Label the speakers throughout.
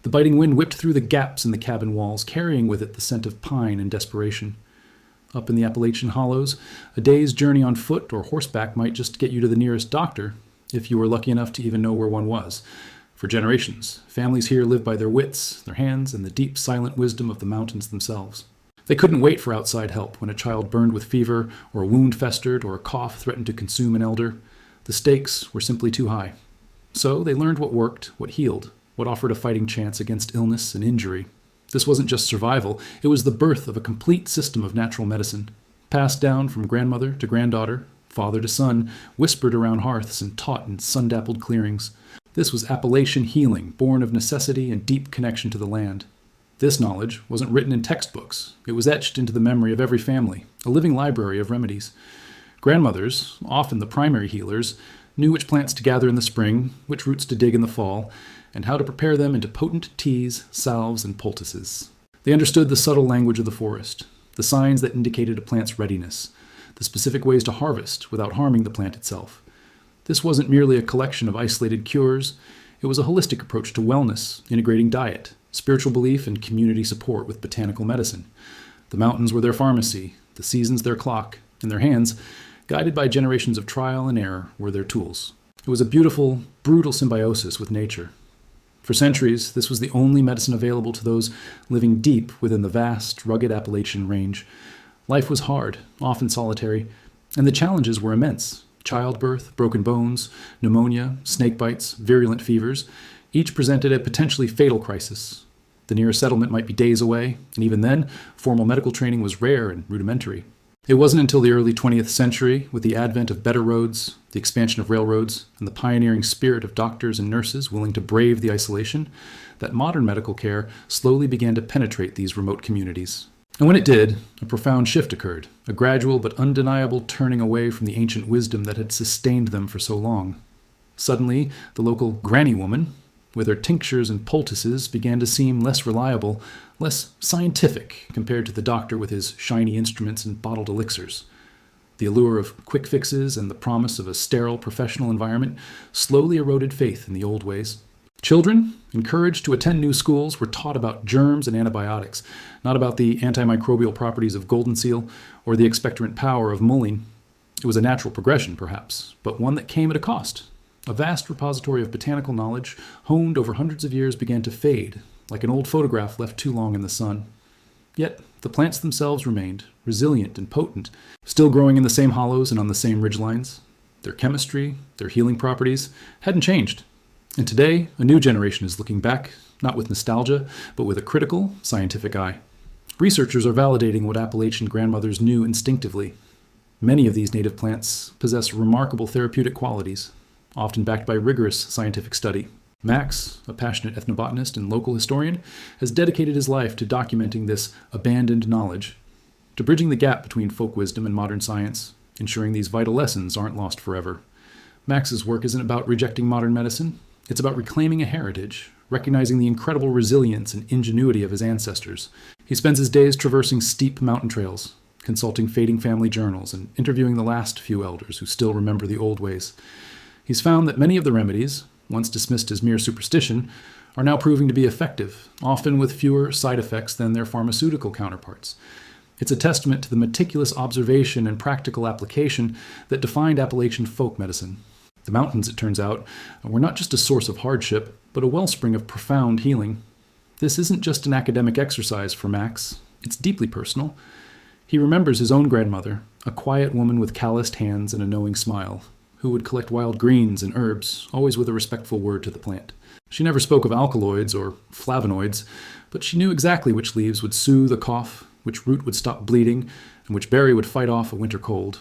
Speaker 1: The biting wind whipped through the gaps in the cabin walls, carrying with it the scent of pine and desperation. Up in the Appalachian hollows, a day's journey on foot or horseback might just get you to the nearest doctor, if you were lucky enough to even know where one was. For generations, families here lived by their wits, their hands, and the deep, silent wisdom of the mountains themselves. They couldn't wait for outside help when a child burned with fever, or a wound festered, or a cough threatened to consume an elder. The stakes were simply too high. So they learned what worked, what healed, what offered a fighting chance against illness and injury. This wasn't just survival, it was the birth of a complete system of natural medicine, passed down from grandmother to granddaughter, father to son, whispered around hearths and taught in sun-dappled clearings. This was Appalachian healing, born of necessity and deep connection to the land. This knowledge wasn't written in textbooks. It was etched into the memory of every family, a living library of remedies. Grandmothers, often the primary healers, knew which plants to gather in the spring, which roots to dig in the fall, and how to prepare them into potent teas, salves, and poultices. They understood the subtle language of the forest, the signs that indicated a plant's readiness, the specific ways to harvest without harming the plant itself. This wasn't merely a collection of isolated cures, it was a holistic approach to wellness, integrating diet, spiritual belief, and community support with botanical medicine. The mountains were their pharmacy, the seasons their clock, and their hands, guided by generations of trial and error, were their tools. It was a beautiful, brutal symbiosis with nature. For centuries, this was the only medicine available to those living deep within the vast, rugged Appalachian range. Life was hard, often solitary, and the challenges were immense. Childbirth, broken bones, pneumonia, snake bites, virulent fevers, each presented a potentially fatal crisis. The nearest settlement might be days away, and even then, formal medical training was rare and rudimentary. It wasn't until the early 20th century, with the advent of better roads, the expansion of railroads, and the pioneering spirit of doctors and nurses willing to brave the isolation, that modern medical care slowly began to penetrate these remote communities. And when it did, a profound shift occurred, a gradual but undeniable turning away from the ancient wisdom that had sustained them for so long. Suddenly, the local granny woman, with her tinctures and poultices, began to seem less reliable, less scientific compared to the doctor with his shiny instruments and bottled elixirs. The allure of quick fixes and the promise of a sterile professional environment slowly eroded faith in the old ways. Children, encouraged to attend new schools, were taught about germs and antibiotics, not about the antimicrobial properties of golden seal or the expectorant power of mullein. It was a natural progression, perhaps, but one that came at a cost. A vast repository of botanical knowledge, honed over hundreds of years, began to fade, like an old photograph left too long in the sun. Yet the plants themselves remained, resilient and potent, still growing in the same hollows and on the same ridgelines. Their chemistry, their healing properties, hadn't changed. And today, a new generation is looking back, not with nostalgia, but with a critical, scientific eye. Researchers are validating what Appalachian grandmothers knew instinctively. Many of these native plants possess remarkable therapeutic qualities, often backed by rigorous scientific study. Max, a passionate ethnobotanist and local historian, has dedicated his life to documenting this abandoned knowledge, to bridging the gap between folk wisdom and modern science, ensuring these vital lessons aren't lost forever. Max's work isn't about rejecting modern medicine. It's about reclaiming a heritage, recognizing the incredible resilience and ingenuity of his ancestors. He spends his days traversing steep mountain trails, consulting fading family journals, and interviewing the last few elders who still remember the old ways. He's found that many of the remedies, once dismissed as mere superstition, are now proving to be effective, often with fewer side effects than their pharmaceutical counterparts. It's a testament to the meticulous observation and practical application that defined Appalachian folk medicine. The mountains, it turns out, were not just a source of hardship, but a wellspring of profound healing. This isn't just an academic exercise for Max. It's deeply personal. He remembers his own grandmother, a quiet woman with calloused hands and a knowing smile, who would collect wild greens and herbs, always with a respectful word to the plant. She never spoke of alkaloids or flavonoids, but she knew exactly which leaves would soothe a cough, which root would stop bleeding, and which berry would fight off a winter cold.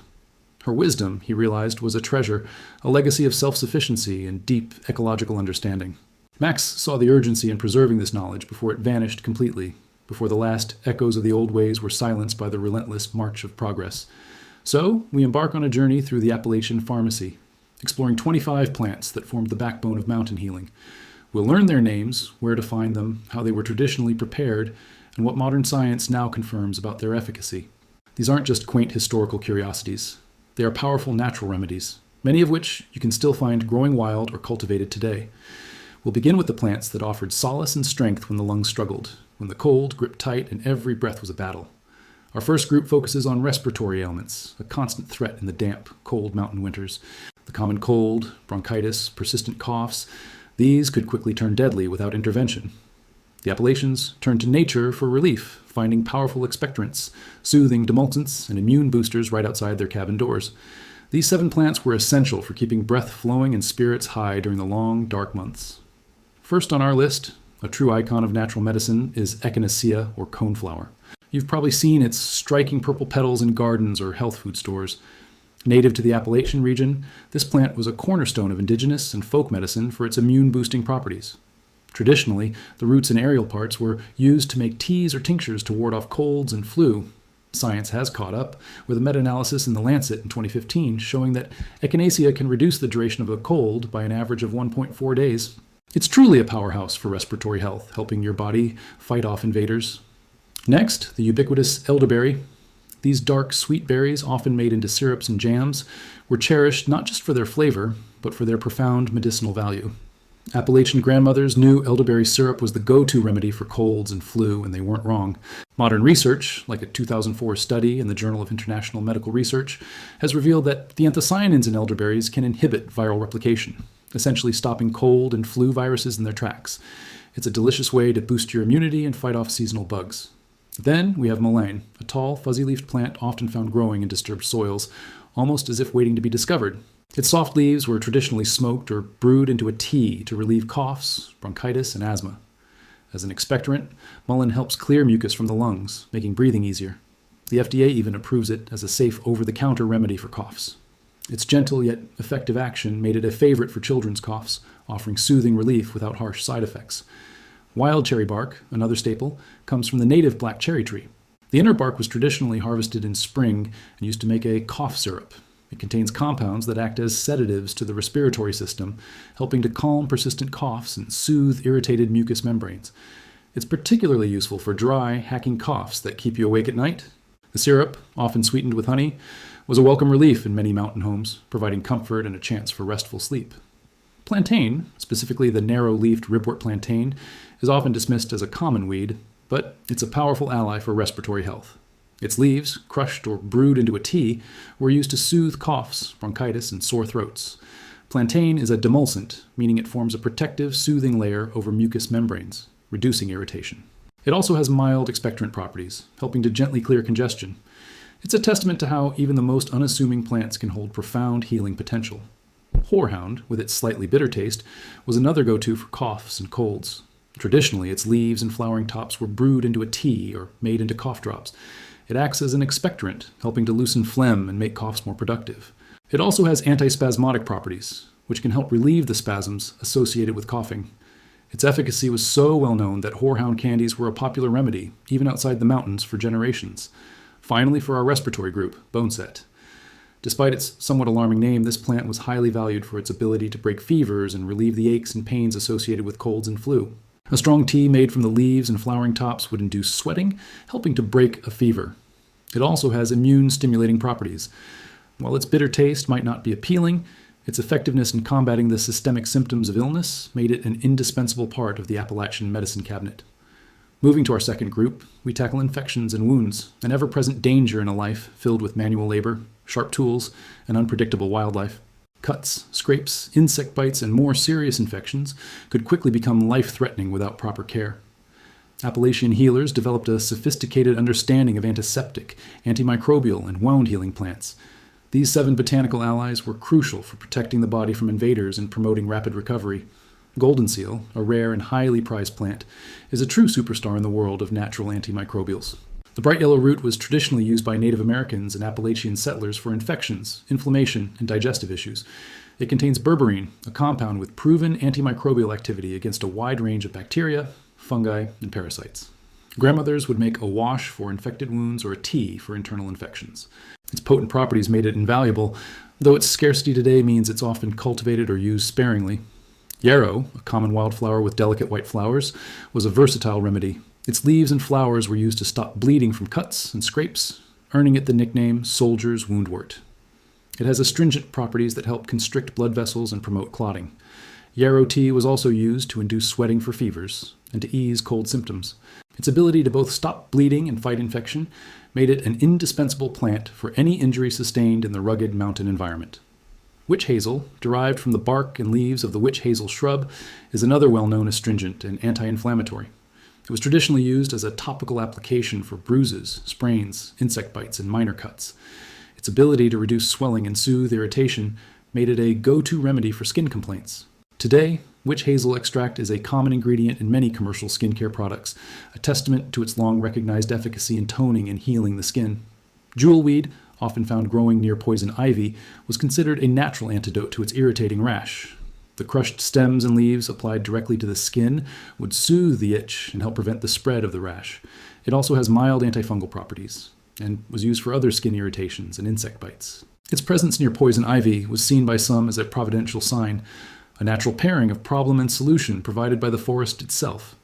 Speaker 1: Her wisdom, he realized, was a treasure, a legacy of self-sufficiency and deep ecological understanding. Max saw the urgency in preserving this knowledge before it vanished completely, before the last echoes of the old ways were silenced by the relentless march of progress. So, we embark on a journey through the Appalachian pharmacy, exploring 25 plants that formed the backbone of mountain healing. We'll learn their names, where to find them, how they were traditionally prepared, and what modern science now confirms about their efficacy. These aren't just quaint historical curiosities. They are powerful natural remedies, many of which you can still find growing wild or cultivated today. We'll begin with the plants that offered solace and strength when the lungs struggled, when the cold gripped tight and every breath was a battle. Our first group focuses on respiratory ailments, a constant threat in the damp, cold mountain winters. The common cold, bronchitis, persistent coughs, these could quickly turn deadly without intervention. The Appalachians turned to nature for relief, finding powerful expectorants, soothing demulcents, and immune boosters right outside their cabin doors. These 7 plants were essential for keeping breath flowing and spirits high during the long, dark months. First on our list, a true icon of natural medicine, is Echinacea, or coneflower. You've probably seen its striking purple petals in gardens or health food stores. Native to the Appalachian region, this plant was a cornerstone of indigenous and folk medicine for its immune-boosting properties. Traditionally, the roots and aerial parts were used to make teas or tinctures to ward off colds and flu. Science has caught up, with a meta-analysis in The Lancet in 2015 showing that Echinacea can reduce the duration of a cold by an average of 1.4 days. It's truly a powerhouse for respiratory health, helping your body fight off invaders. Next, the ubiquitous elderberry. These dark, sweet berries, often made into syrups and jams, were cherished not just for their flavor, but for their profound medicinal value. Appalachian grandmothers knew elderberry syrup was the go-to remedy for colds and flu, and they weren't wrong. Modern research, like a 2004 study in the Journal of International Medical Research, has revealed that the anthocyanins in elderberries can inhibit viral replication, essentially stopping cold and flu viruses in their tracks. It's a delicious way to boost your immunity and fight off seasonal bugs. Then we have mullein, a tall, fuzzy-leafed plant often found growing in disturbed soils, almost as if waiting to be discovered. Its soft leaves were traditionally smoked or brewed into a tea to relieve coughs, bronchitis, and asthma. As an expectorant, mullein helps clear mucus from the lungs, making breathing easier. The FDA even approves it as a safe over-the-counter remedy for coughs. Its gentle yet effective action made it a favorite for children's coughs, offering soothing relief without harsh side effects. Wild cherry bark, another staple, comes from the native black cherry tree. The inner bark was traditionally harvested in spring and used to make a cough syrup. It contains compounds that act as sedatives to the respiratory system, helping to calm persistent coughs and soothe irritated mucous membranes. It's particularly useful for dry, hacking coughs that keep you awake at night. The syrup, often sweetened with honey, was a welcome relief in many mountain homes, providing comfort and a chance for restful sleep. Plantain, specifically the narrow-leafed ribwort plantain, is often dismissed as a common weed, but it's a powerful ally for respiratory health. Its leaves, crushed or brewed into a tea, were used to soothe coughs, bronchitis, and sore throats. Plantain is a demulcent, meaning it forms a protective, soothing layer over mucous membranes, reducing irritation. It also has mild expectorant properties, helping to gently clear congestion. It's a testament to how even the most unassuming plants can hold profound healing potential. Horehound, with its slightly bitter taste, was another go-to for coughs and colds. Traditionally, its leaves and flowering tops were brewed into a tea or made into cough drops. It acts as an expectorant, helping to loosen phlegm and make coughs more productive. It also has antispasmodic properties, which can help relieve the spasms associated with coughing. Its efficacy was so well known that horehound candies were a popular remedy, even outside the mountains, for generations. Finally, for our respiratory group, boneset. Despite its somewhat alarming name, this plant was highly valued for its ability to break fevers and relieve the aches and pains associated with colds and flu. A strong tea made from the leaves and flowering tops would induce sweating, helping to break a fever. It also has immune-stimulating properties. While its bitter taste might not be appealing, its effectiveness in combating the systemic symptoms of illness made it an indispensable part of the Appalachian medicine cabinet. Moving to our second group, we tackle infections and wounds, an ever-present danger in a life filled with manual labor, sharp tools, and unpredictable wildlife. Cuts, scrapes, insect bites, and more serious infections could quickly become life-threatening without proper care. Appalachian healers developed a sophisticated understanding of antiseptic, antimicrobial, and wound-healing plants. These 7 botanical allies were crucial for protecting the body from invaders and promoting rapid recovery. Golden seal, a rare and highly prized plant, is a true superstar in the world of natural antimicrobials. The bright yellow root was traditionally used by Native Americans and Appalachian settlers for infections, inflammation, and digestive issues. It contains berberine, a compound with proven antimicrobial activity against a wide range of bacteria, fungi, and parasites. Grandmothers would make a wash for infected wounds or a tea for internal infections. Its potent properties made it invaluable, though its scarcity today means it's often cultivated or used sparingly. Yarrow, a common wildflower with delicate white flowers, was a versatile remedy. Its leaves and flowers were used to stop bleeding from cuts and scrapes, earning it the nickname soldier's woundwort. It has astringent properties that help constrict blood vessels and promote clotting. Yarrow tea was also used to induce sweating for fevers and to ease cold symptoms. Its ability to both stop bleeding and fight infection made it an indispensable plant for any injury sustained in the rugged mountain environment. Witch hazel, derived from the bark and leaves of the witch hazel shrub, is another well-known astringent and anti-inflammatory. It was traditionally used as a topical application for bruises, sprains, insect bites, and minor cuts. Its ability to reduce swelling and soothe irritation made it a go-to remedy for skin complaints. Today, witch hazel extract is a common ingredient in many commercial skincare products, a testament to its long-recognized efficacy in toning and healing the skin. Jewelweed, often found growing near poison ivy, was considered a natural antidote to its irritating rash. The crushed stems and leaves applied directly to the skin would soothe the itch and help prevent the spread of the rash. It also has mild antifungal properties and was used for other skin irritations and insect bites. Its presence near poison ivy was seen by some as a providential sign, a natural pairing of problem and solution provided by the forest itself.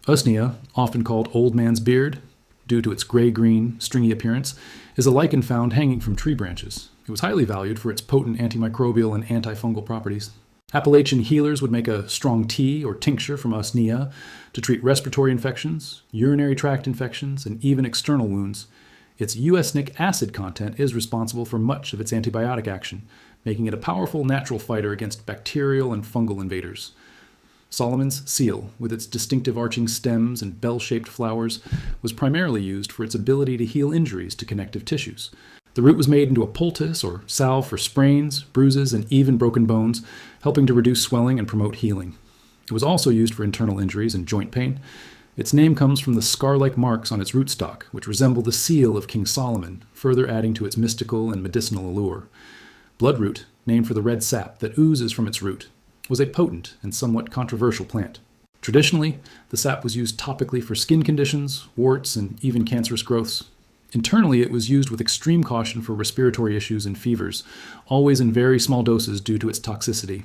Speaker 1: Usnea, often called old man's beard, due to its gray-green, stringy appearance, is a lichen found hanging from tree branches. It was highly valued for its potent antimicrobial and antifungal properties. Appalachian healers would make a strong tea or tincture from Usnea to treat respiratory infections, urinary tract infections, and even external wounds. Its eosnic acid content is responsible for much of its antibiotic action, making it a powerful natural fighter against bacterial and fungal invaders. Solomon's seal, with its distinctive arching stems and bell-shaped flowers, was primarily used for its ability to heal injuries to connective tissues. The root was made into a poultice or salve for sprains, bruises, and even broken bones, helping to reduce swelling and promote healing. It was also used for internal injuries and joint pain. Its name comes from the scar-like marks on its rootstock, which resemble the seal of King Solomon, further adding to its mystical and medicinal allure. Bloodroot, named for the red sap that oozes from its root, was a potent and somewhat controversial plant. Traditionally, the sap was used topically for skin conditions, warts, and even cancerous growths. Internally, it was used with extreme caution for respiratory issues and fevers, always in very small doses due to its toxicity.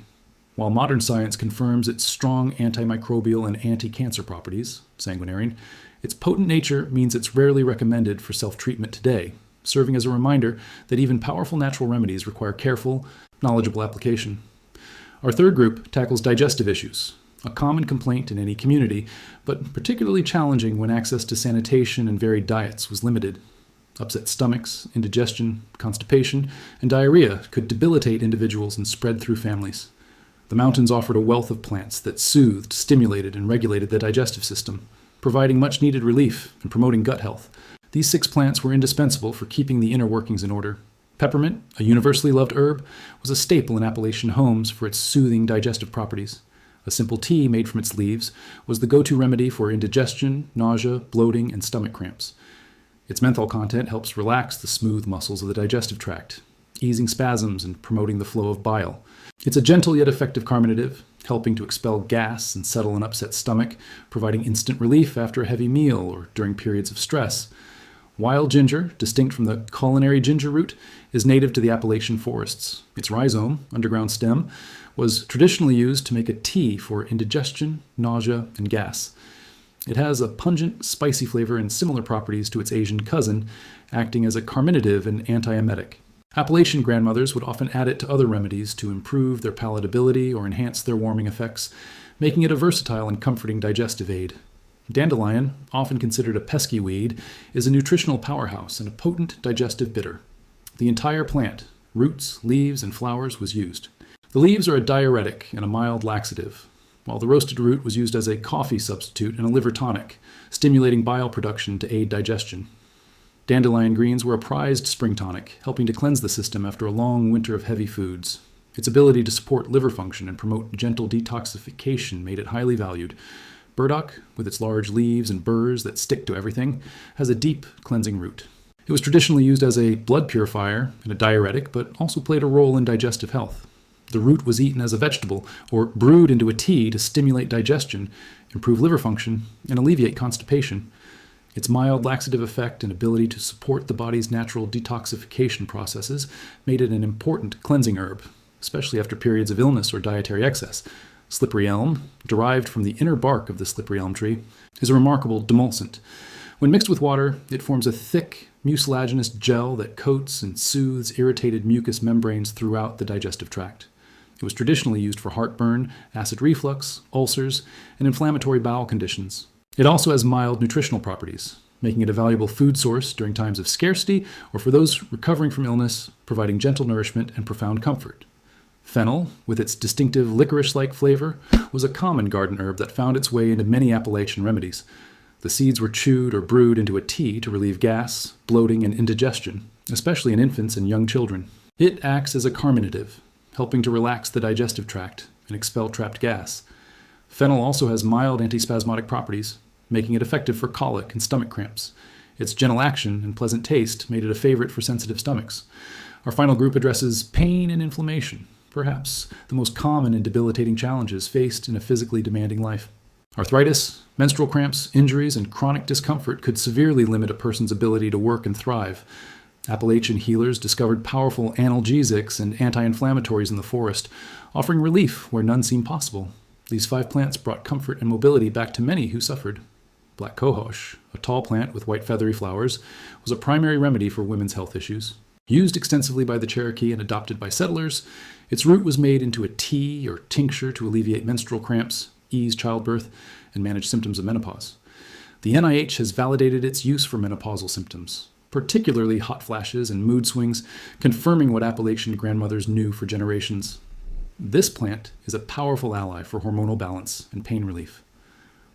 Speaker 1: While modern science confirms its strong antimicrobial and anti-cancer properties, sanguinarine, its potent nature means it's rarely recommended for self-treatment today, serving as a reminder that even powerful natural remedies require careful, knowledgeable application. Our third group tackles digestive issues, a common complaint in any community, but particularly challenging when access to sanitation and varied diets was limited. Upset stomachs, indigestion, constipation, and diarrhea could debilitate individuals and spread through families. The mountains offered a wealth of plants that soothed, stimulated, and regulated the digestive system, providing much-needed relief and promoting gut health. These 6 plants were indispensable for keeping the inner workings in order. Peppermint, a universally loved herb, was a staple in Appalachian homes for its soothing digestive properties. A simple tea made from its leaves was the go-to remedy for indigestion, nausea, bloating, and stomach cramps. Its menthol content helps relax the smooth muscles of the digestive tract, easing spasms and promoting the flow of bile. It's a gentle yet effective carminative, helping to expel gas and settle an upset stomach, providing instant relief after a heavy meal or during periods of stress. Wild ginger, distinct from the culinary ginger root, is native to the Appalachian forests. Its rhizome, underground stem, was traditionally used to make a tea for indigestion, nausea, and gas. It has a pungent, spicy flavor and similar properties to its Asian cousin, acting as a carminative and antiemetic. Appalachian grandmothers would often add it to other remedies to improve their palatability or enhance their warming effects, making it a versatile and comforting digestive aid. Dandelion, often considered a pesky weed, is a nutritional powerhouse and a potent digestive bitter. The entire plant, roots, leaves, and flowers, was used. The leaves are a diuretic and a mild laxative, while the roasted root was used as a coffee substitute and a liver tonic, stimulating bile production to aid digestion. Dandelion greens were a prized spring tonic, helping to cleanse the system after a long winter of heavy foods. Its ability to support liver function and promote gentle detoxification made it highly valued. Burdock, with its large leaves and burrs that stick to everything, has a deep cleansing root. It was traditionally used as a blood purifier and a diuretic, but also played a role in digestive health. The root was eaten as a vegetable or brewed into a tea to stimulate digestion, improve liver function, and alleviate constipation. Its mild laxative effect and ability to support the body's natural detoxification processes made it an important cleansing herb, especially after periods of illness or dietary excess. Slippery elm, derived from the inner bark of the slippery elm tree, is a remarkable demulcent. When mixed with water, it forms a thick, mucilaginous gel that coats and soothes irritated mucous membranes throughout the digestive tract. It was traditionally used for heartburn, acid reflux, ulcers, and inflammatory bowel conditions. It also has mild nutritional properties, making it a valuable food source during times of scarcity or for those recovering from illness, providing gentle nourishment and profound comfort. Fennel, with its distinctive licorice-like flavor, was a common garden herb that found its way into many Appalachian remedies. The seeds were chewed or brewed into a tea to relieve gas, bloating, and indigestion, especially in infants and young children. It acts as a carminative, helping to relax the digestive tract and expel trapped gas. Fennel also has mild antispasmodic properties, making it effective for colic and stomach cramps. Its gentle action and pleasant taste made it a favorite for sensitive stomachs. Our final group addresses pain and inflammation, perhaps the most common and debilitating challenges faced in a physically demanding life. Arthritis, menstrual cramps, injuries, and chronic discomfort could severely limit a person's ability to work and thrive. Appalachian healers discovered powerful analgesics and anti-inflammatories in the forest, offering relief where none seemed possible. These 5 plants brought comfort and mobility back to many who suffered. Black cohosh, a tall plant with white feathery flowers, was a primary remedy for women's health issues. Used extensively by the Cherokee and adopted by settlers, its root was made into a tea or tincture to alleviate menstrual cramps, ease childbirth, and manage symptoms of menopause. The NIH has validated its use for menopausal symptoms, particularly hot flashes and mood swings, confirming what Appalachian grandmothers knew for generations. This plant is a powerful ally for hormonal balance and pain relief.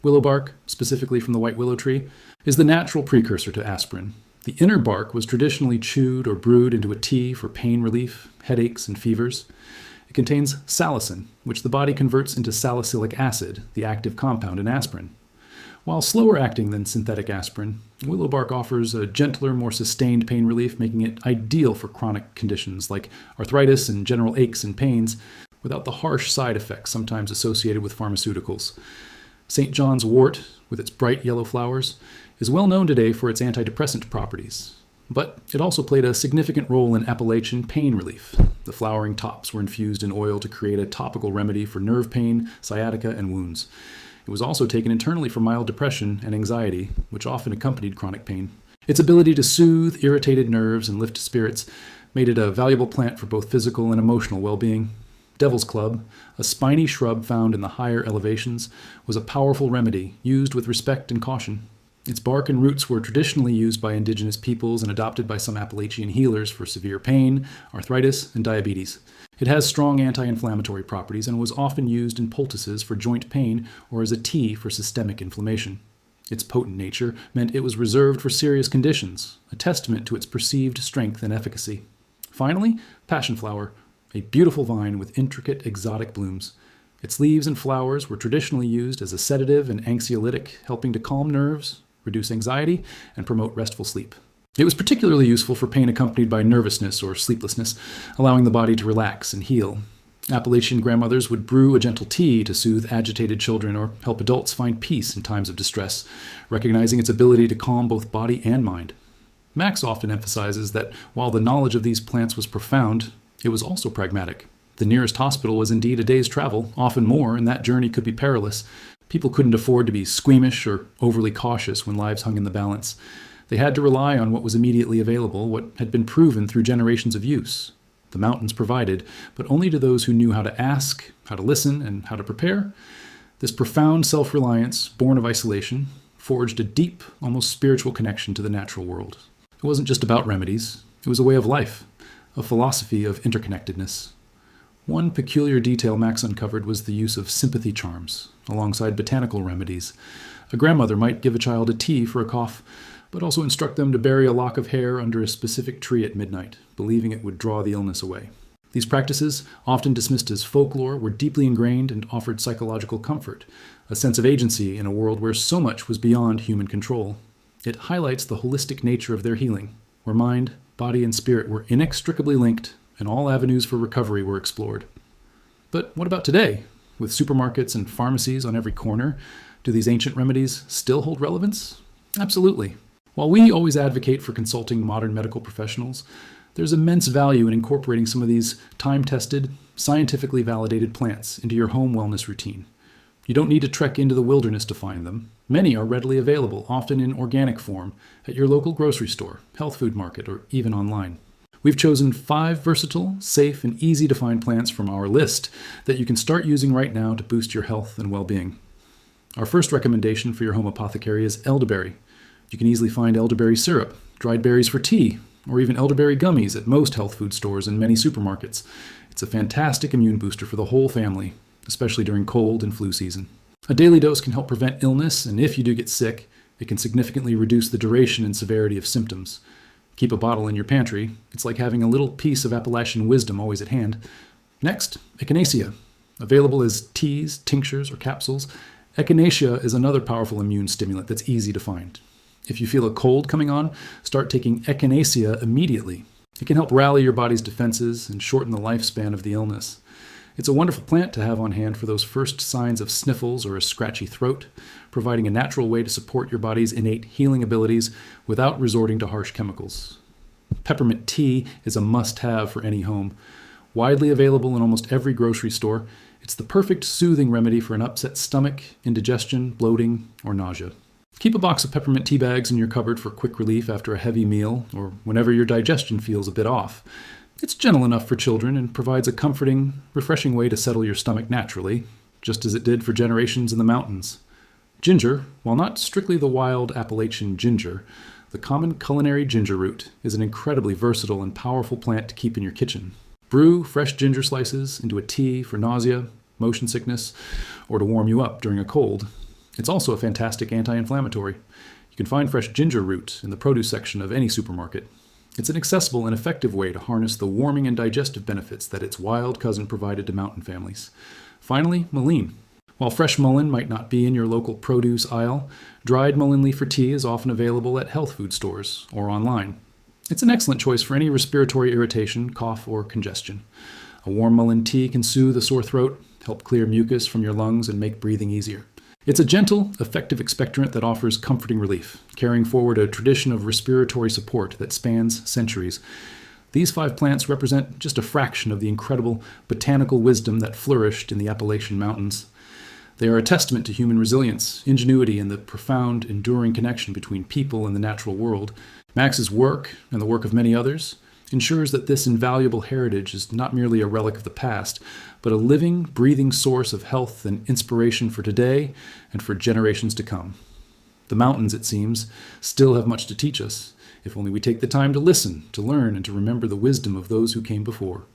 Speaker 1: Willow bark, specifically from the white willow tree, is the natural precursor to aspirin. The inner bark was traditionally chewed or brewed into a tea for pain relief, headaches, and fevers. It contains salicin, which the body converts into salicylic acid, the active compound in aspirin. While slower acting than synthetic aspirin, willow bark offers a gentler, more sustained pain relief, making it ideal for chronic conditions like arthritis and general aches and pains, without the harsh side effects sometimes associated with pharmaceuticals. St. John's wort, with its bright yellow flowers, is well known today for its antidepressant properties, but it also played a significant role in Appalachian pain relief. The flowering tops were infused in oil to create a topical remedy for nerve pain, sciatica, and wounds. It was also taken internally for mild depression and anxiety, which often accompanied chronic pain. Its ability to soothe irritated nerves and lift spirits made it a valuable plant for both physical and emotional well-being. Devil's Club, a spiny shrub found in the higher elevations, was a powerful remedy used with respect and caution. Its bark and roots were traditionally used by indigenous peoples and adopted by some Appalachian healers for severe pain, arthritis, and diabetes. It has strong anti-inflammatory properties and was often used in poultices for joint pain or as a tea for systemic inflammation. Its potent nature meant it was reserved for serious conditions, a testament to its perceived strength and efficacy. Finally, passion flower, a beautiful vine with intricate exotic blooms. Its leaves and flowers were traditionally used as a sedative and anxiolytic, helping to calm nerves, reduce anxiety, and promote restful sleep. It was particularly useful for pain accompanied by nervousness or sleeplessness, allowing the body to relax and heal. Appalachian grandmothers would brew a gentle tea to soothe agitated children or help adults find peace in times of distress, recognizing its ability to calm both body and mind. Max often emphasizes that while the knowledge of these plants was profound, it was also pragmatic. The nearest hospital was indeed a day's travel, often more, and that journey could be perilous. People couldn't afford to be squeamish or overly cautious when lives hung in the balance. They had to rely on what was immediately available, what had been proven through generations of use. The mountains provided, but only to those who knew how to ask, how to listen, and how to prepare. This profound self-reliance, born of isolation, forged a deep, almost spiritual connection to the natural world. It wasn't just about remedies. It was a way of life, a philosophy of interconnectedness. One peculiar detail Max uncovered was the use of sympathy charms, alongside botanical remedies. A grandmother might give a child a tea for a cough, but also instruct them to bury a lock of hair under a specific tree at midnight, believing it would draw the illness away. These practices, often dismissed as folklore, were deeply ingrained and offered psychological comfort, a sense of agency in a world where so much was beyond human control. It highlights the holistic nature of their healing, where mind, body, and spirit were inextricably linked, and all avenues for recovery were explored. But what about today? With supermarkets and pharmacies on every corner, do these ancient remedies still hold relevance? Absolutely. While we always advocate for consulting modern medical professionals, there's immense value in incorporating some of these time-tested, scientifically validated plants into your home wellness routine. You don't need to trek into the wilderness to find them. Many are readily available, often in organic form, at your local grocery store, health food market, or even online. We've chosen 5 versatile, safe, and easy to find plants from our list that you can start using right now to boost your health and well-being. Our first recommendation for your home apothecary is elderberry. You can easily find elderberry syrup, dried berries for tea, or even elderberry gummies at most health food stores and many supermarkets. It's a fantastic immune booster for the whole family, especially during cold and flu season. A daily dose can help prevent illness, and if you do get sick, it can significantly reduce the duration and severity of symptoms. Keep a bottle in your pantry. It's like having a little piece of Appalachian wisdom always at hand. Next, echinacea. Available as teas, tinctures, or capsules, echinacea is another powerful immune stimulant that's easy to find. If you feel a cold coming on, start taking echinacea immediately. It can help rally your body's defenses and shorten the lifespan of the illness. It's a wonderful plant to have on hand for those first signs of sniffles or a scratchy throat, providing a natural way to support your body's innate healing abilities without resorting to harsh chemicals. Peppermint tea is a must-have for any home. Widely available in almost every grocery store, it's the perfect soothing remedy for an upset stomach, indigestion, bloating, or nausea. Keep a box of peppermint tea bags in your cupboard for quick relief after a heavy meal or whenever your digestion feels a bit off. It's gentle enough for children and provides a comforting, refreshing way to settle your stomach naturally, just as it did for generations in the mountains. Ginger, while not strictly the wild Appalachian ginger, the common culinary ginger root is an incredibly versatile and powerful plant to keep in your kitchen. Brew fresh ginger slices into a tea for nausea, motion sickness, or to warm you up during a cold. It's also a fantastic anti-inflammatory. You can find fresh ginger root in the produce section of any supermarket. It's an accessible and effective way to harness the warming and digestive benefits that its wild cousin provided to mountain families. Finally, mullein. While fresh mullein might not be in your local produce aisle, dried mullein leaf for tea is often available at health food stores or online. It's an excellent choice for any respiratory irritation, cough, or congestion. A warm mullein tea can soothe a sore throat, help clear mucus from your lungs, and make breathing easier. It's a gentle, effective expectorant that offers comforting relief, carrying forward a tradition of respiratory support that spans centuries. These 5 plants represent just a fraction of the incredible botanical wisdom that flourished in the Appalachian Mountains. They are a testament to human resilience, ingenuity, and the profound, enduring connection between people and the natural world. Max's work, and the work of many others, ensures that this invaluable heritage is not merely a relic of the past, but a living, breathing source of health and inspiration for today and for generations to come. The mountains, it seems, still have much to teach us, if only we take the time to listen, to learn, and to remember the wisdom of those who came before.